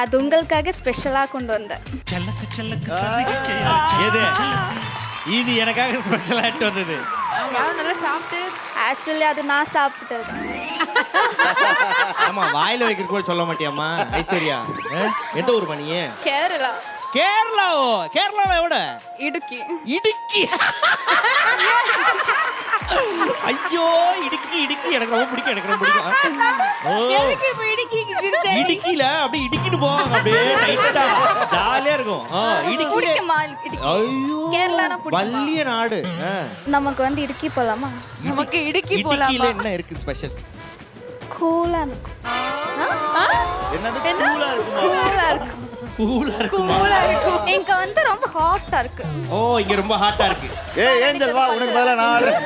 அது உங்களுக்காக ஸ்பெஷலாக கொண்டு வந்தேன். எது இது எனக்காக ஸ்பெஷலாக எடுத்து வந்தது? நல்லா சாப்பிட்டு ஆக்சுவலி அது நான் சாப்பிட்டது. ஆமா, வாயில வைக்கிற கூட சொல்ல மாட்டியாம்மா ஐஸ்வர்யா? எந்த ஊர் மணியே? கேரளா. கேரளாவோ? கேரளாவை எവിടെ? இடுக்கி. இடுக்கி. ஐயோ, இடுக்கி இடுக்கி எனக்கு ரொம்ப பிடிக்கும், எனக்கு ரொம்ப பிடிக்கும். எதுக்கு இப்ப இடுக்கிக்கு சிரிச்ச? இடுக்கில அப்படியே இடுக்கிட்டு போவாங்க, அப்படியே டைட்டா ஜாலியா இருக்கும். இடுக்கில பிடிக்குமா இடுக்கி? ஐயோ, கேரளானா பிடிக்குமா? வல்லிய நாடு. நமக்கு வந்து இடுக்கி போலாமா? நமக்கு இடுக்கி இடுக்கில போலாமா? என்ன இருக்கு ஸ்பெஷல்? கூலா இருக்கும். என்னது கூலா இருக்குமா? கூலா இருக்கும். கூலா இருக்குமா? கூலா இருக்கும். இங்க வந்து ரொம்ப ஹாட்டா இருக்கு. ஓ, இங்க ரொம்ப ஹாட்டா இருக்கு. ஏய் ஏஞ்சல் வா, உனக்கு பதிலா நான் ஆடுறேன்.